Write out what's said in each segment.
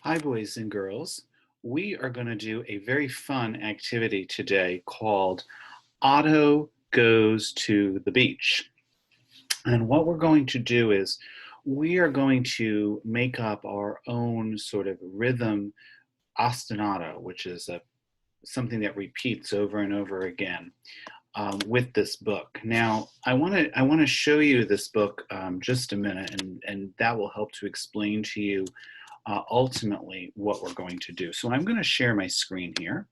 Hi, boys and girls. We are going to do a very fun activity today called Otto Goes to the Beach. And what we're going to do is we are going to make up our own sort of rhythm ostinato, which is something that repeats over and over again with this book. Now, I want to show you this book just a minute, and that will help to explain to you ultimately what we're going to do. So I'm going to share my screen here,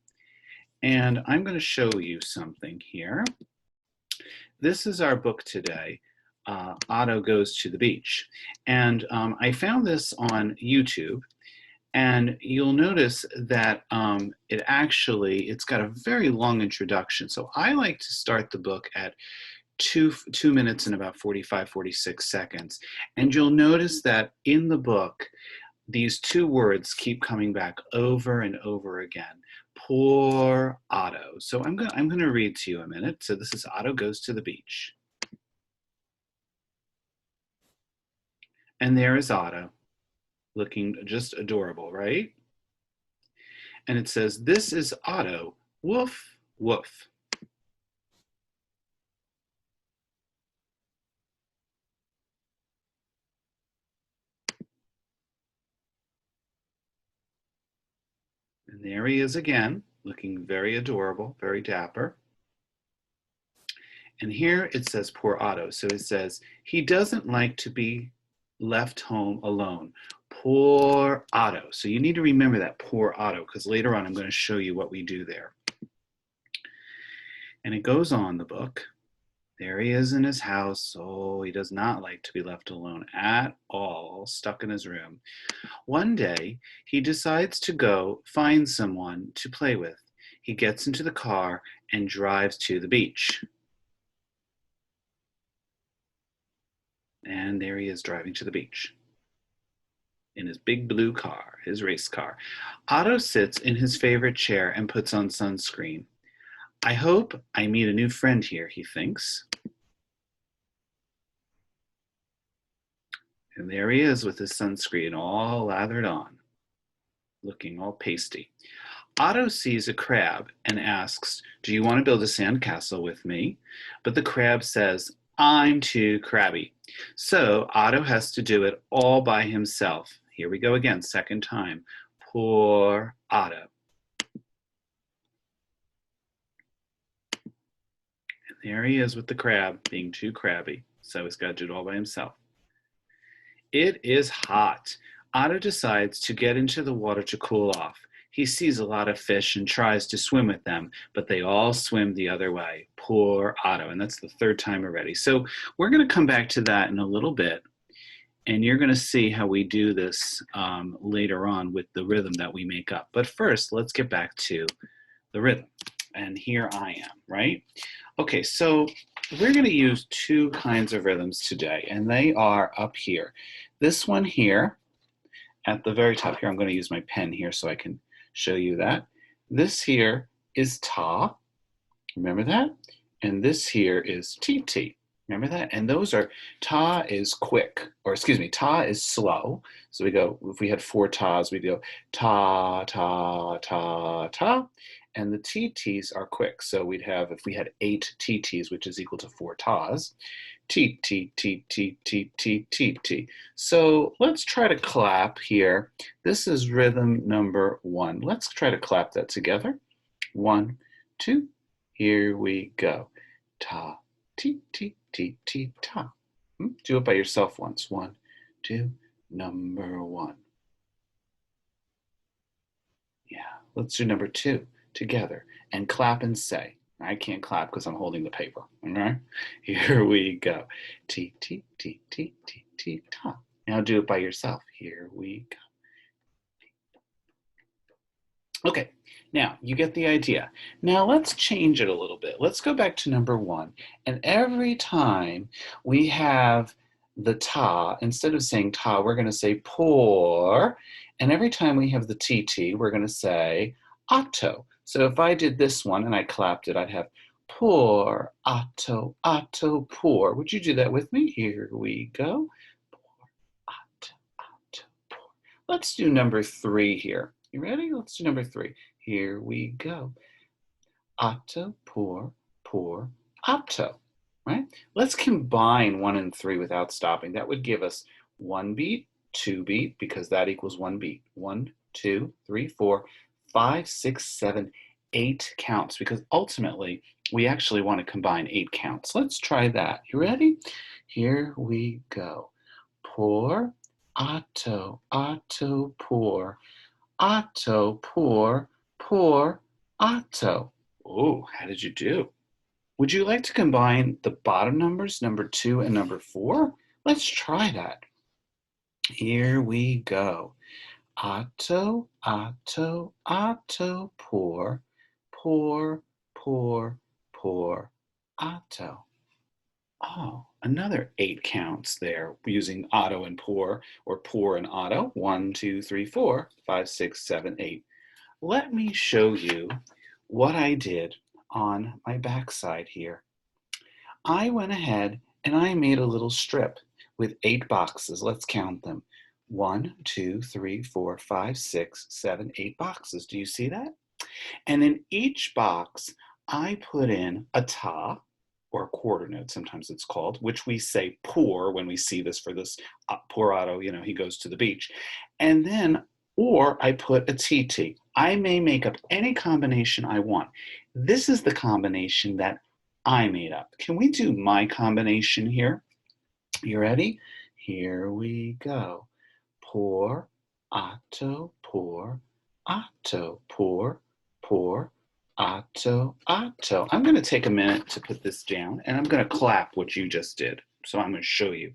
and I'm going to show you something here. This is our book today, Otto Goes to the Beach. And I found this on YouTube, and you'll notice that it's got a very long introduction. So I like to start the book at two minutes and about 46 seconds. And you'll notice that in the book, these two words keep coming back over and over again. Poor Otto. So I'm going to read to you a minute. So this is Otto Goes to the Beach. And there is Otto, looking just adorable, right? And it says, "This is Otto, woof, woof." And there he is again, looking very adorable, very dapper. And here it says poor Otto. So it says, he doesn't like to be left home alone. Poor Otto. So you need to remember that, poor Otto, because later on I'm going to show you what we do there. And it goes on, the book. There he is in his house. Oh, he does not like to be left alone at all, stuck in his room. One day, he decides to go find someone to play with. He gets into the car and drives to the beach. And there he is driving to the beach in his big blue car, his race car. Otto sits in his favorite chair and puts on sunscreen. I hope I meet a new friend here, he thinks. And there he is with his sunscreen all lathered on, looking all pasty. Otto sees a crab and asks, "Do you want to build a sandcastle with me?" But the crab says, "I'm too crabby." So Otto has to do it all by himself. Here we go again, second time. Poor Otto. And there he is with the crab being too crabby. So he's got to do it all by himself. It is hot. Otto decides to get into the water to cool off. He sees a lot of fish and tries to swim with them, but they all swim the other way. Poor Otto. And that's the third time already. So we're going to come back to that in a little bit. And you're going to see how we do this later on with the rhythm that we make up. But first, let's get back to the rhythm. And here I am, right? Okay, so we're going to use two kinds of rhythms today, and they are up here. This one here, at the very top here, I'm going to use my pen here so I can show you that. This here is ta, remember that? And this here is ti. Remember that? And those are, ta is quick, or excuse me, ta is slow. So we go, if we had four tas, we'd go ta, ta, ta, ta. And the TTs are quick. So we'd have, if we had 8 TTs, which is equal to 4 tas, T, T, T, T, T, T, T, T. So let's try to clap here. This is rhythm number 1. Let's try to clap that together. 1, 2, here we go. Ta, T, T, T, T, ta. Do it by yourself once. 1, 2, number 1. Yeah, let's do number 2 together and clap and say. I can't clap because I'm holding the paper. All right, here we go. T, T, T, T, T, T, ta. Now do it by yourself. Here we go. Okay, now you get the idea. Now let's change it a little bit. Let's go back to number 1. And every time we have the ta, instead of saying ta, we're going to say poor. And every time we have the TT, we're going to say Otto. So if I did this one and I clapped it, I'd have poor Otto, Otto, poor. Would you do that with me? Here we go. Poor Otto, Otto, poor. Let's do number 3 here. You ready? Let's do number 3. Here we go. Otto, poor Otto, right? Let's combine 1 and 3 without stopping. That would give us 1 beat, 2 beat, because that equals 1 beat. 1, 2, 3, 4, 5, 6, 7, 8 counts, because ultimately we actually want to combine 8 counts. Let's try that. You ready? Here we go. Poor Otto, Otto, poor. Otto, poor Otto. Oh, how did you do? Would you like to combine the bottom numbers, number 2 and number 4? Let's try that. Here we go. Otto, poor Otto. Oh, another 8 counts there using Otto and poor, or poor and Otto. 1, 2, 3, 4, 5, 6, 7, 8. Let me show you what I did on my backside here. I went ahead and I made a little strip with 8 boxes. Let's count them. 1, 2, 3, 4, 5, 6, 7, 8 boxes. Do you see that? And in each box, I put in a ta, or a quarter note, sometimes it's called, which we say poor when we see this for this poor Otto, he goes to the beach. And then, or I put a TT. I may make up any combination I want. This is the combination that I made up. Can we do my combination here? You ready? Here we go. Poor Otto, poor Otto, poor Otto, Otto. I'm going to take a minute to put this down, and I'm going to clap what you just did. So I'm going to show you.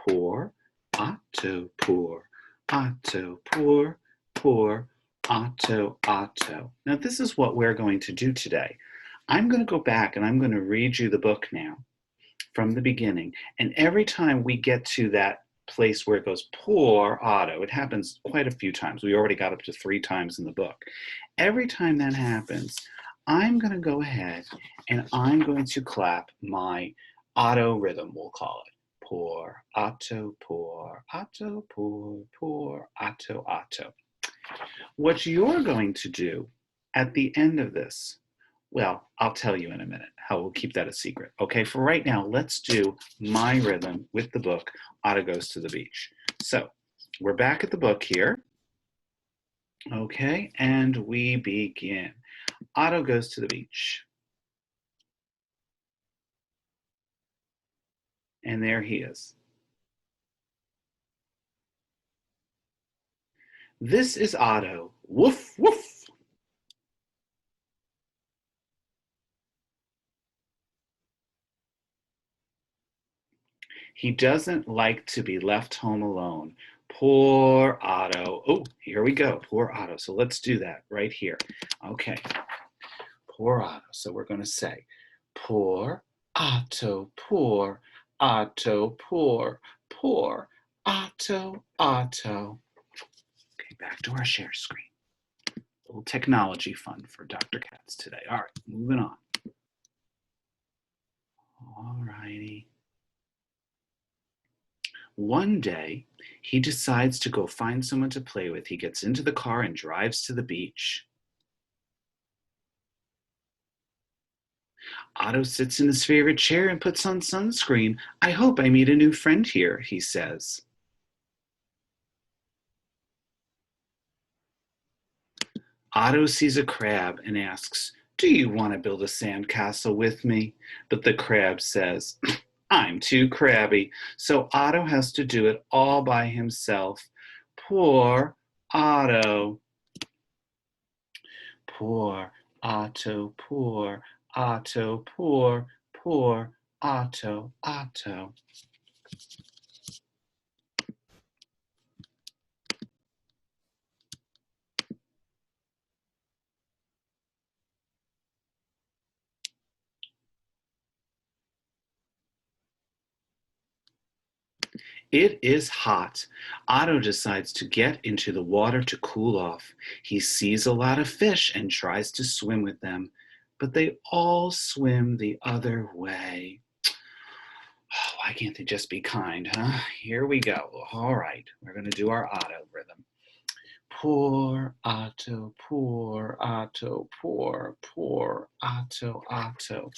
Poor Otto, poor Otto, poor Otto, Otto. Now this is what we're going to do today. I'm going to go back and I'm going to read you the book now from the beginning. And every time we get to that place where it goes, poor Otto, it happens quite a few times. We already got up to 3 times in the book. Every time that happens, I'm going to go ahead and I'm going to clap my Otto rhythm, we'll call it. Poor Otto, poor Otto, poor Otto, Otto. What you're going to do at the end of this, well, I'll tell you in a minute how we'll keep that a secret. Okay, for right now, let's do my rhythm with the book, Otto Goes to the Beach. So we're back at the book here. Okay, and we begin. Otto goes to the beach. And there he is. This is Otto. Woof, woof. He doesn't like to be left home alone. Poor Otto. Oh, here we go. Poor Otto. So let's do that right here. Okay. Poor Otto. So we're going to say, poor Otto, poor Otto, poor Otto, Otto. Okay, back to our share screen. A little technology fun for Dr. Katz today. All right, moving on. All righty. One day, he decides to go find someone to play with. He gets into the car and drives to the beach. Otto sits in his favorite chair and puts on sunscreen. I hope I meet a new friend here, he says. Otto sees a crab and asks, do you want to build a sandcastle with me? But the crab says, I'm too crabby. So Otto has to do it all by himself. Poor Otto. Poor Otto, poor Otto, poor Otto, Otto. It is hot. Otto decides to get into the water to cool off. He sees a lot of fish and tries to swim with them, but they all swim the other way. Oh, why can't they just be kind, huh? Here we go. All right, we're going to do our Otto rhythm. Poor Otto, poor Otto, poor Otto, Otto.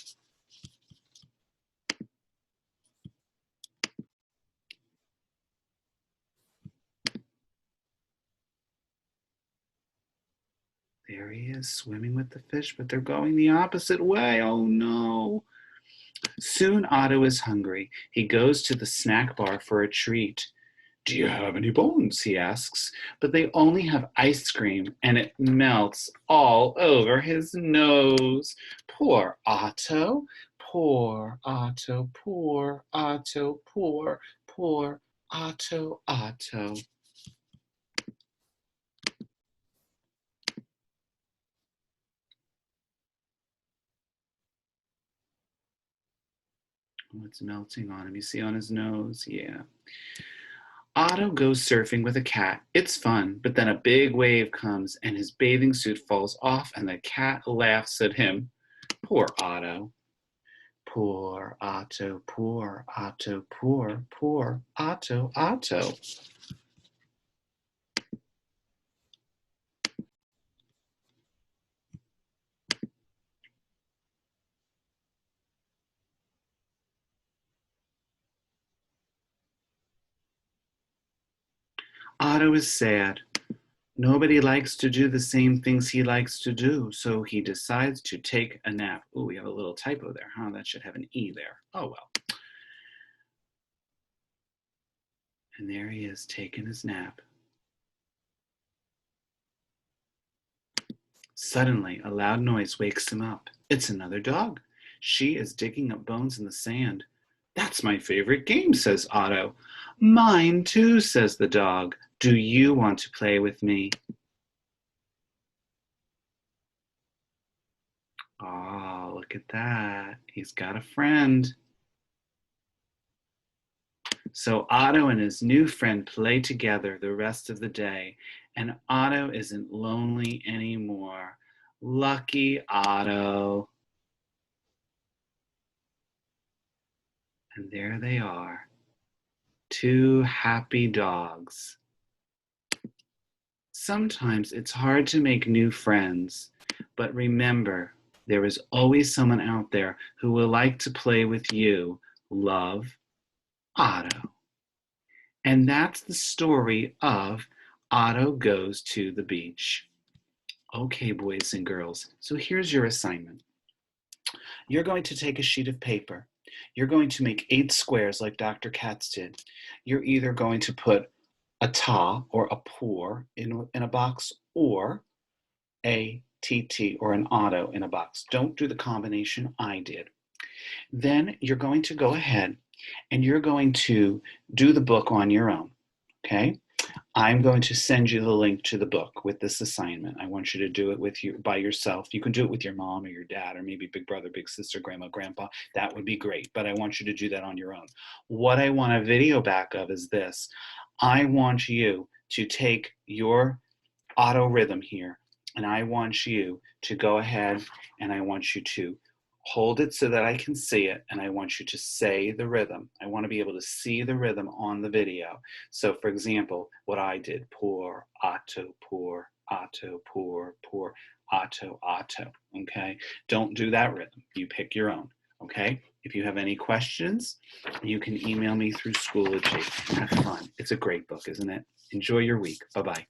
There he is, swimming with the fish, but they're going the opposite way. Oh no. Soon Otto is hungry. He goes to the snack bar for a treat. Do you have any bones? He asks, but they only have ice cream and it melts all over his nose. Poor Otto, poor Otto, poor Otto, poor Otto, Otto. Oh, it's melting on him. You see on his nose? Yeah. Otto goes surfing with a cat. It's fun, but then a big wave comes and his bathing suit falls off and the cat laughs at him. Poor Otto. Poor Otto, poor Otto, poor Otto, Otto. Otto is sad. Nobody likes to do the same things he likes to do, so he decides to take a nap. Oh, we have a little typo there, huh? That should have an E there. Oh, well. And there he is, taking his nap. Suddenly, a loud noise wakes him up. It's another dog. She is digging up bones in the sand. That's my favorite game, says Otto. Mine too, says the dog. Do you want to play with me? Oh, look at that. He's got a friend. So Otto and his new friend play together the rest of the day, and Otto isn't lonely anymore. Lucky Otto. And there they are, two happy dogs. Sometimes it's hard to make new friends, but remember, there is always someone out there who will like to play with you. Love, Otto. And that's the story of Otto Goes to the Beach. Okay, boys and girls, so here's your assignment. You're going to take a sheet of paper. You're going to make 8 squares like Dr. Katz did. You're either going to put a ta or a poor in a box, or a tt or an Otto in a box. Don't do the combination I did. Then you're going to go ahead and you're going to do the book on your own, okay? I'm going to send you the link to the book with this assignment. I want you to do it by yourself. You can do it with your mom or your dad or maybe big brother, big sister, grandma, grandpa. That would be great, but I want you to do that on your own. What I want a video back of is this. I want you to take your auto rhythm here, and I want you to go ahead and I want you to hold it so that I can see it, and I want you to say the rhythm. I want to be able to see the rhythm on the video. So for example, what I did, poor Otto, poor Otto, poor Otto, Otto, okay? Don't do that rhythm. You pick your own, okay? If you have any questions, you can email me through Schoology. Have fun. It's a great book, isn't it? Enjoy your week. Bye-bye.